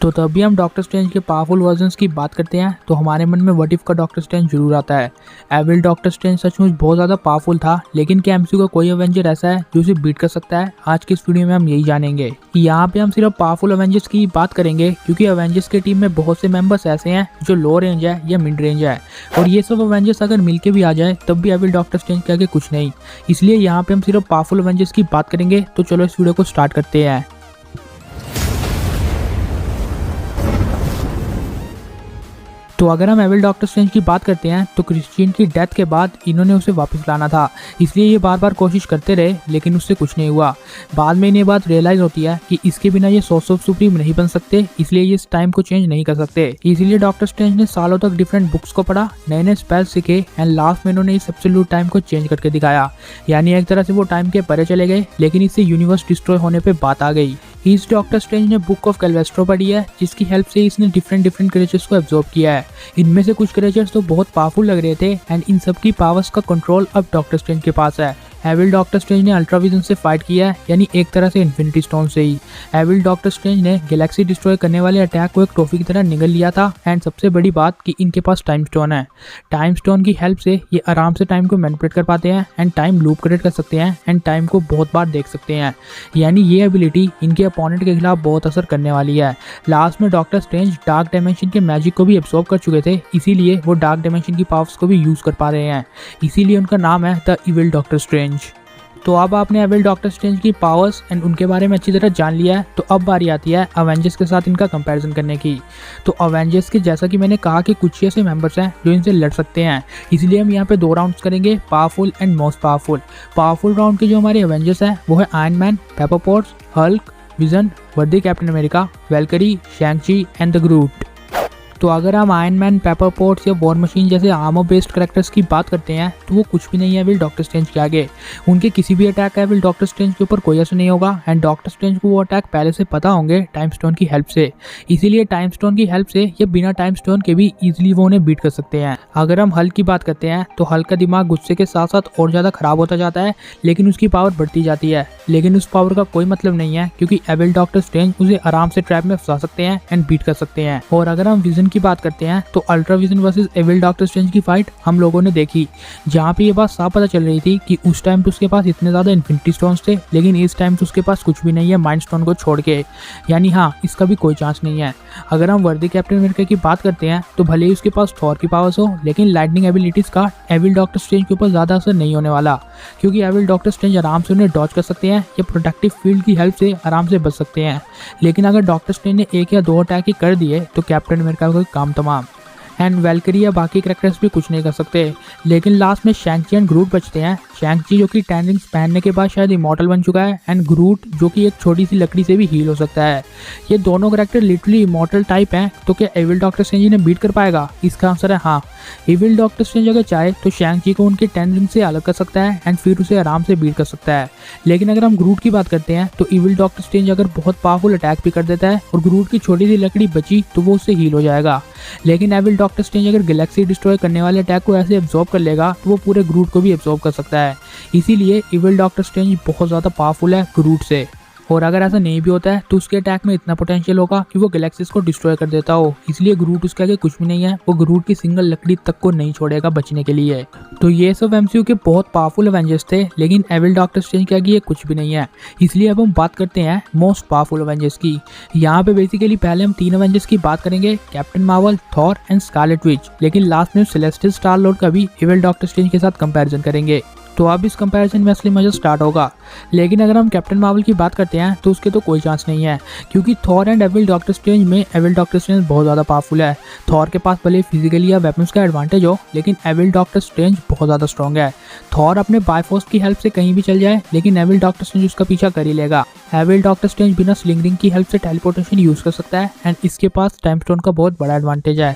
तो तभी हम डॉक्टर स्ट्रेंज के पावरफुल वर्जन्स की बात करते हैं तो हमारे मन में व्हाट इफ का डॉक्टर स्ट्रेंज जरूर आता है। एविल डॉक्टर स्ट्रेंज सचमुच बहुत ज़्यादा पावरफुल था, लेकिन क्या एमसीयू का कोई अवेंजर ऐसा है जो उसे बीट कर सकता है? आज की इस वीडियो में हम यही जानेंगे। यहाँ पे हम सिर्फ पावरफुल अवेंजर्स की बात करेंगे, क्योंकि अवेंजर्स की टीम में बहुत से मेंबर्स ऐसे हैं जो लो रेंज है या मिड रेंज है, और ये सब अवेंजर्स अगर मिलके भी आ जाए तब भी एविल डॉक्टर स्ट्रेंज के आगे कुछ नहीं। इसलिए यहाँ पे हम सिर्फ पावरफुल अवेंजर्स की बात करेंगे। तो चलो इस वीडियो को स्टार्ट करते हैं। तो अगर हम एविल डॉक्टर स्ट्रेंज की बात करते हैं तो क्रिश्चियन की डेथ के बाद इन्होंने उसे वापस लाना था, इसलिए ये बार बार कोशिश करते रहे, लेकिन उससे कुछ नहीं हुआ। बाद में इन्हें बात रियलाइज होती है कि इसके बिना ये सोर्स ऑफ सुप्रीम नहीं बन सकते, इसलिए ये इस टाइम को चेंज नहीं कर सकते। इसीलिए डॉक्टर स्ट्रेंज ने सालों तक डिफरेंट बुक्स को पढ़ा, नए नए स्पेल सीखे, एंड लास्ट में इन्होंने इस एब्सोल्यूट टाइम को चेंज करके दिखाया। यानी एक तरह से वो टाइम के परे चले गए, लेकिन इससे यूनिवर्स डिस्ट्रॉय होने पर बात आ गई। इस डॉक्टर स्ट्रेंज ने बुक ऑफ कैल्वेस्ट्रो पढ़ी है, जिसकी हेल्प से इसने डिफरेंट क्रिएचर्स को एब्जॉर्ब किया है। इनमें से कुछ क्रिएचर्स तो बहुत पावरफुल लग रहे थे, एंड इन सब की पावर्स का कंट्रोल अब डॉक्टर स्ट्रेंज के पास है। एविल डॉक्टर स्ट्रेंज ने अल्ट्रा विजन से फाइट किया है, यानी एक तरह से इन्फिनिटी स्टोन से ही। एविल डॉक्टर स्ट्रेंज ने गैलेक्सी डिस्ट्रॉय करने वाले अटैक को एक ट्रॉफी की तरह निगल लिया था। एंड सबसे बड़ी बात कि इनके पास टाइम स्टोन है। टाइम स्टोन की हेल्प से ये आराम से टाइम को मैनिपुलेट कर पाते हैं, एंड टाइम लूप क्रिएट कर सकते हैं, एंड टाइम को बहुत बार देख सकते हैं। यानी ये एबिलिटी इनके अपोनेंट के खिलाफ बहुत असर करने वाली है। लास्ट में डॉक्टर स्ट्रेंज डार्क डायमेंशन के मैजिक को भी एब्सॉर्ब कर चुके थे, इसीलिए वो डार्क डायमेंशन की पावर्स को भी यूज कर पा रहे हैं। इसीलिए उनका नाम है द इविल डॉक्टर स्ट्रेंज। तो अब आपने एविल डॉक्टर स्ट्रेंज की पावर्स एंड उनके बारे में अच्छी तरह जान लिया है, तो अब बारी आती है अवेंजर्स के साथ इनका कंपैरिजन करने की। तो अवेंजर्स के जैसा कि मैंने कहा कि कुछ ऐसे मेंबर्स हैं जो इनसे लड़ सकते हैं, इसलिए हम यहाँ पे 2 राउंड्स करेंगे, powerful and most powerful. Powerful round के जो हमारे अवेंजर्स हैं वो है Iron Man, Pepper Potts, Hulk, Vision, वर्दी Captain America, Valkyrie, Shang-Chi and the Groot. तो अगर हम आयरन मैन, पेपर पोट्स या वॉर मशीन जैसे आर्मर बेस्ड कैरेक्टर्स की बात करते हैं तो वो कुछ भी नहीं है एविल डॉक्टर स्ट्रेंज के आगे। उनके किसी भी अटैक का एविल डॉक्टर स्ट्रेंज के ऊपर कोई असर नहीं होगा, एंड डॉक्टर स्ट्रेंज को वो अटैक पहले से पता होंगे टाइम स्टोन की हेल्प से। इसीलिए टाइम स्टोन की हेल्प से या बिना टाइम स्टोन के भी इजीली वो उन्हें बीट कर सकते हैं। अगर हम हल्क की बात करते हैं तो हल्क का दिमाग गुस्से के साथ साथ और ज़्यादा खराब होता जाता है, लेकिन उसकी पावर बढ़ती जाती है। लेकिन उस पावर का कोई मतलब नहीं है, क्योंकि एविल डॉक्टर स्ट्रेंज उसे आराम से ट्रैप में फंसा सकते हैं एंड बीट कर सकते हैं। और अगर हम विजन की बात करते हैं तो Ultra Vision versus Evil Doctor Strange की फाइट हम लोगों ने देखी, जहाँ पे ये बात साफ पता चल रही थी कि उस टाइम तो उसके पास इतने ज़्यादा इन्फिनिटी स्टोन्स थे, लेकिन इस टाइम तो उसके पास कुछ भी नहीं है माइंड स्टोन को छोड़ के। यानी हाँ, इसका भी कोई चांस नहीं है। अगर हम वर्दी कैप्टन अमेरिका की बात करते हैं तो भले ही उसके पास थॉर की पावर्स हो, लेकिन लाइटनिंग एबिलिटीज का एविल डॉक्टर स्ट्रेंज के ऊपर ज़्यादा असर नहीं होने वाला, क्योंकि एविल डॉक्टर स्ट्रेंज आराम से उन्हें डॉज कर सकते हैं या प्रोटेक्टिव फील्ड की हेल्प से आराम से बच सकते हैं। लेकिन अगर डॉक्टर स्ट्रेंज ने 1 या 2 अटैक ही कर दिए तो कैप्टन अमेरिका का काम तमाम। एंड वैल्करी या बाकी कैरेक्टर्स भी कुछ नहीं कर सकते। लेकिन लास्ट में शैंग-ची एंड ग्रूट बचते हैं। शैंग-ची जो कि 10 रिंग्स पहनने के बाद शायद इमॉर्टल बन चुका है, एंड ग्रूट जो कि एक छोटी सी लकड़ी से भी हील हो सकता है। ये दोनों कैरेक्टर लिटरली इमॉर्टल टाइप हैं, तो क्या एविल डॉक्टर स्ट्रेंज इन्हें बीट कर पाएगा? इसका आंसर है हाँ। एविल डॉक्टर स्ट्रेंज अगर चाहे तो शैंग-ची को उनके 10 रिंग से अलग कर सकता है, एंड फिर उसे आराम से बीट कर सकता है। लेकिन अगर हम ग्रूट की बात करते हैं तो एविल डॉक्टर स्ट्रेंज अगर बहुत पावरफुल अटैक भी कर देता है और ग्रूट की छोटी सी लकड़ी बची तो वो उससे हील हो जाएगा। लेकिन एविल डॉक्टर स्ट्रेंज अगर गैलेक्सी डिस्ट्रॉय करने वाले अटैक को ऐसे एब्जॉर्ब कर लेगा तो वो पूरे ग्रूट को भी एब्जॉर्ब कर सकता है। इसीलिए एविल डॉक्टर स्ट्रेंज बहुत ज़्यादा पावरफुल है ग्रूट से। और अगर ऐसा नहीं भी होता है तो उसके अटैक में इतना पोटेंशियल होगा कि वो गैलेक्सीज को डिस्ट्रॉय कर देता हो। इसलिए ग्रूट उसके आगे कुछ भी नहीं है, वो ग्रूट की सिंगल लकड़ी तक को नहीं छोड़ेगा बचने के लिए। तो ये सब एमसीयू के बहुत पावरफुल अवेंजर्स थे, लेकिन एविल डॉक्टर स्ट्रेंज के आगे ये कुछ भी नहीं है। इसलिए अब हम बात करते हैं मोस्ट पावरफुल अवेंजर्स की। यहाँ पे बेसिकली पहले हम 3 अवेंजर्स की बात करेंगे, captain Marvel, Thor and Scarlet Witch. लेकिन लास्ट में सेलेस्टियल स्टार लॉर्ड का भी एविल डॉक्टर स्ट्रेंज के साथ कंपैरिजन करेंगे। तो अब इस कंपैरिजन में असली मजा स्टार्ट होगा। लेकिन अगर हम कैप्टन मार्वल की बात करते हैं तो उसके तो कोई चांस नहीं है, क्योंकि Thor and Evil Doctor Strange में एविल डॉक्टर स्ट्रेंज बहुत ज़्यादा पावरफुल है। थॉर के पास भले फिजिकली या वेपन्स का एडवांटेज हो, लेकिन एविल डॉक्टर स्ट्रेंज बहुत ज़्यादा स्ट्रॉन्ग है। थॉर अपने बायफोर्स की हेल्प से कहीं भी चल जाए, लेकिन एविल डॉक्टर स्ट्रेंज उसका पीछा कर ही लेगा। एविल डॉक्टर स्ट्रेंज बिना स्लिंग रिंग की हेल्प से टेलीपोर्टेशन यूज़ कर सकता है, एंड इसके पास टाइम स्टोन का बहुत बड़ा एडवांटेज है।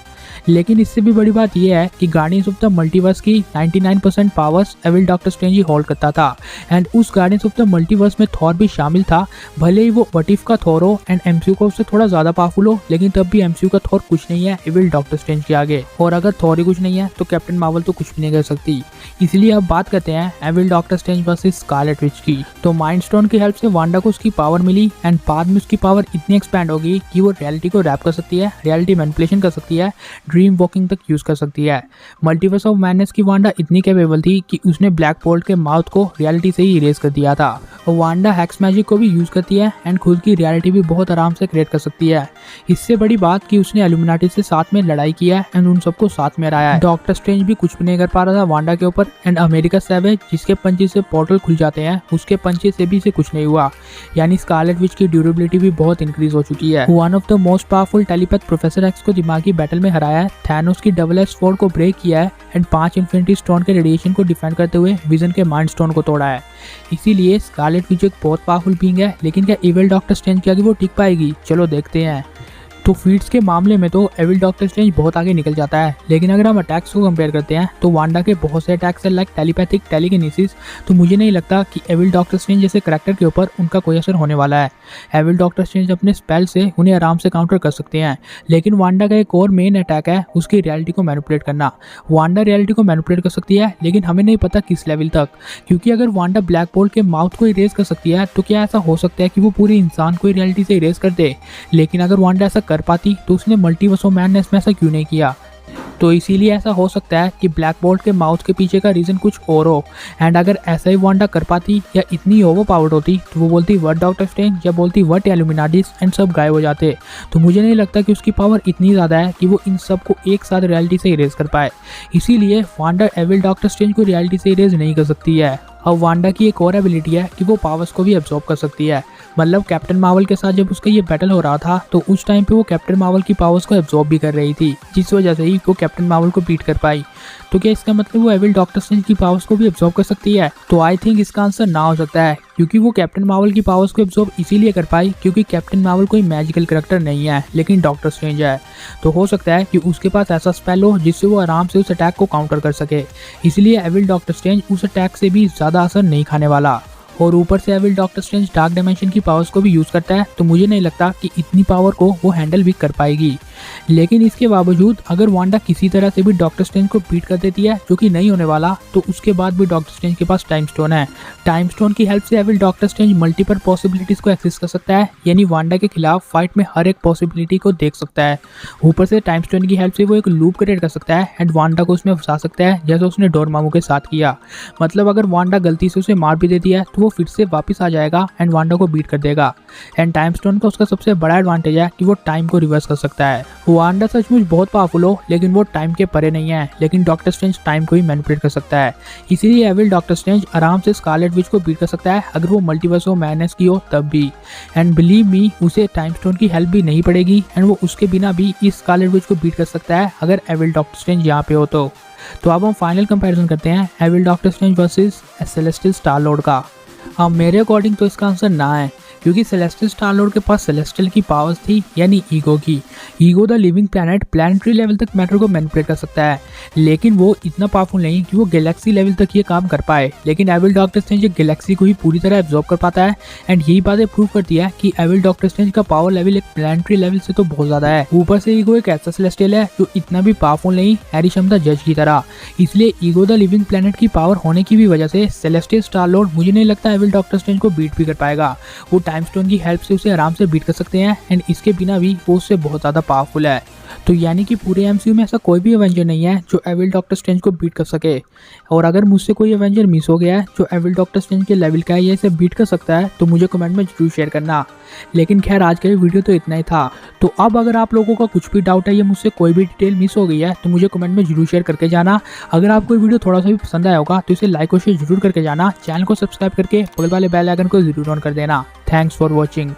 लेकिन इससे भी बड़ी बात यह है कि गार्डियंस ऑफ द मल्टीवर्स की 99% पावर्स एविल डॉक्टर स्ट्रेंज ही होल्ड करता था। एंड उस गार्डियंस ऑफ द मल्टीवर्स में थॉर भी शामिल था। भले ही वो व्हाट इफ का थॉर हो एंड एमसीयू का उससे थोड़ा ज्यादा पावरफुल हो, लेकिन तब भी एमसीयू का थॉर कुछ नहीं है एविल डॉक्टर स्ट्रेंज के आगे। और अगर थॉर ही कुछ नहीं है तो कैप्टन मार्वल तो कुछ भी नहीं कर सकती। इसलिए अब बात करते हैं Evil Doctor Strange versus Scarlet Witch की। तो माइंड स्टोन की हेल्प से वांडा को उसकी पावर मिली एंड बाद में उसकी पावर इतनी एक्सपैंड होगी कि वो रियलिटी को रैप कर सकती है, रियलिटी मैनिपुलेशन कर सकती है, ड्रीम वॉकिंग तक यूज कर सकती है। मल्टीवर्स ऑफ मैडनेस की वांडा इतनी कैपेबल थी कि उसने ब्लैक बोल्ट के माउथ को रियलिटी से ही इरेज कर दिया था। और वांडा हैक्स मैजिक को भी यूज करती है एंड खुद की रियलिटी भी बहुत आराम से क्रिएट कर सकती है। इससे बड़ी बात कि उसने इल्यूमिनाटी से साथ में लड़ाई किया है एंड उन सबको साथ में हराया है। डॉक्टर स्ट्रेंज भी कुछ भी नहीं कर पा रहा था वांडा के ऊपर एंड अमेरिका सेवेज जिसके पंचे से पोर्टल खुल जाते हैं उसके पंचे से भी कुछ नहीं हुआ। यानी स्कारलेट विच की ड्यूरेबिलिटी भी बहुत इंक्रीज हो चुकी है। One of the most powerful telepath professor x को दिमागी बैटल में हराया है, थैनोस की डबल एज स्वॉर्ड को ब्रेक किया है एंड 5 इन्फिनिटी स्टोन के रेडिएशन को डिफेंड करते हुए विजन के माइंड स्टोन को तोड़ा है। इसीलिए स्कारलेट विच एक बहुत पावरफुल बीइंग है, लेकिन क्या एविल डॉक्टर स्ट्रेंज के आगे वो टिक पाएगी? चलो देखते हैं। तो फीट्स के मामले में तो एविल डॉक्टर स्ट्रेंज बहुत आगे निकल जाता है, लेकिन अगर हम अटैक्स को कंपेयर करते हैं तो वांडा के बहुत से अटैक्स है लाइक टेलीपैथिक, टेलीकिनेसिस। तो मुझे नहीं लगता कि एविल डॉक्टर स्ट्रेंज जैसे करैक्टर के ऊपर उनका कोई असर होने वाला है। एविल डॉक्टर स्ट्रेंज अपने स्पेल से उन्हें आराम से काउंटर कर सकते हैं, लेकिन वांडा का एक और मेन अटैक है उसकी रियलिटी को मैनिपुलेट करना। वांडा रियलिटी को मैनिपुलेट कर सकती है, लेकिन हमें नहीं पता किस लेवल तक, क्योंकि अगर वांडा ब्लैक बोल्ट के माउथ को इरेज कर सकती है तो क्या ऐसा हो सकता है कि वो पूरे इंसान को रियलिटी से इरेज कर दे? लेकिन अगर वांडा ऐसा कर पाती तो उसने मल्टीवर्स ऑफ मैडनेस में ऐसा क्यों नहीं किया? तो इसीलिए ऐसा हो सकता है कि ब्लैक बोल्ट के माउथ के पीछे का रीजन कुछ और हो। एंड अगर ऐसा ही वांडा कर पाती या इतनी ओवर पावर्ड होती तो वो बोलती व्हाट डॉक्टर स्ट्रेंज या बोलती व्हाट इल्यूमिनाटीज एंड सब गायब हो जाते। तो मुझे नहीं लगता कि उसकी पावर इतनी ज़्यादा है कि वो इन सब को एक साथ रियलिटी से इरेज कर पाए। इसीलिए वांडा एविल डॉक्टर स्ट्रेंज को रियलिटी से इरेज नहीं कर सकती है। और वांडा की एक और एबिलिटी है कि वो पावर्स को भी एब्जॉर्ब कर सकती है। मतलब कैप्टन मार्वल के साथ जब उसका ये बैटल हो रहा था तो उस टाइम पे वो कैप्टन मार्वल की पावर्स को एब्जॉर्ब भी कर रही थी, जिस वजह से ही वो कैप्टन मार्वल को बीट कर पाई। तो क्या इसका मतलब वो एविल डॉक्टर स्ट्रेंज की पावर्स को भी एब्जॉर्ब कर सकती है? तो आई थिंक इसका आंसर ना हो सकता है, क्योंकि वो कैप्टन मार्वल की पावर्स को एब्जॉर्ब इसीलिए कर पाई क्योंकि कैप्टन मार्वल कोई मैजिकल कैरेक्टर नहीं है, लेकिन डॉक्टर स्ट्रेंज है। तो हो सकता है कि उसके पास ऐसा स्पेल हो जिससे वो आराम से उस अटैक को काउंटर कर सके। इसलिए एविल डॉक्टर स्ट्रेंज उस अटैक से भी ज़्यादा असर नहीं खाने वाला। और ऊपर से Evil Doctor Strange dark dimension की पावर्स को भी यूज़ करता है, तो मुझे नहीं लगता कि इतनी पावर को वो हैंडल भी कर पाएगी। लेकिन इसके बावजूद अगर वांडा किसी तरह से भी डॉक्टर स्ट्रेंज को बीट कर देती है, जो कि नहीं होने वाला, तो उसके बाद भी डॉक्टर स्ट्रेंज के पास टाइम स्टोन है। टाइम स्टोन की हेल्प से Evil Doctor Strange multiple possibilities को एक्सेस कर सकता है, यानी वांडा के खिलाफ फाइट में हर एक पॉसिबिलिटी को देख सकता है। ऊपर से टाइम स्टोन की हेल्प से वो एक लूप क्रिएट कर सकता है एंड वांडा को उसमें फंसा सकता है, जैसे उसने डोरमामू के साथ किया। मतलब अगर वांडा गलती से उसे मार भी देती है तो वो फिर से वापस आ जाएगा एंड वांडा को बीट कर देगा। एंड टाइम स्टोन का उसका सबसे बड़ा एडवांटेज है कि वो टाइम को रिवर्स कर सकता है। वांडा सचमुच बहुत पावरफुल हो, लेकिन वो टाइम के परे नहीं है, लेकिन डॉक्टर स्ट्रेंज टाइम को ही मैनिपुलेट कर सकता है। इसीलिए एविल डॉक्टर स्ट्रेंज आराम से स्कारलेट विच को बीट कर सकता है, अगर वो मल्टीवर्स ऑफ मैडनेस की हो तब भी। एंड बिलीव मी, उसे टाइम स्टोन की हेल्प भी नहीं पड़ेगी एंड वो उसके बिना भी इस स्कारलेट विच को बीट कर सकता है अगर एविल डॉक्टर स्ट्रेंज यहाँ पे हो तो। अब हम फाइनल कंपैरिजन करते हैं Evil Doctor Strange versus Celestial Star Lord का। मेरे अकॉर्डिंग तो इसका आंसर ना है, क्योंकि सेलेस्टियल स्टार लॉर्ड के पास सेलेस्टियल की पावर्स थी, यानी ईगो की। Ego the living planet planetary level तक मैटर को मैनिपुलेट कर सकता है, लेकिन वो इतना पावरफुल नहीं कि वो गैलेक्सी लेवल तक ये काम कर पाए। लेकिन एविल डॉक्टर स्ट्रेंज गैलेक्सी को ही पूरी तरह एब्जॉर्ब कर पाता है एंड यही बातें प्रूव करती है कि एविल डॉक्टर स्ट्रेंज का पावर लेवल एक प्लैनेटरी लेवल से तो बहुत ज्यादा है। ऊपर से ईगो एक ऐसा सेलेस्टियल है जो इतना भी पावरफुल नहीं हैरी क्षमता जज की तरह। इसलिए ईगो द लिविंग प्लैनेट की पावर होने की भी वजह से सेलेस्टियल स्टार लॉर्ड मुझे नहीं लगता एविल डॉक्टर स्ट्रेंज को बीट भी कर पाएगा। वो टाइम स्टोन की हेल्प से उसे आराम से बीट कर सकते हैं एंड इसके बिना भी वो उससे बहुत ज़्यादा पावरफुल है। तो यानी कि पूरे एमसीयू में ऐसा कोई भी एवेंजर नहीं है जो एविल डॉक्टर स्ट्रेंज को बीट कर सके। और अगर मुझसे कोई एवेंजर मिस हो गया है जो एविल डॉक्टर स्ट्रेंज के लेवल का है या इसे बीट कर सकता है, तो मुझे कमेंट में जरूर शेयर करना। लेकिन खैर, आज का ये वीडियो तो इतना ही था। तो अब अगर आप लोगों का कुछ भी डाउट है या मुझसे कोई भी डिटेल मिस हो गई है तो मुझे कमेंट में जरूर शेयर करके जाना। अगर आपको वीडियो थोड़ा सा भी पसंद आया होगा तो इसे लाइक और शेयर जरूर करके जाना। चैनल को सब्सक्राइब करके बगल वाले बेल आइकन को जरूर ऑन कर देना। Thanks for watching.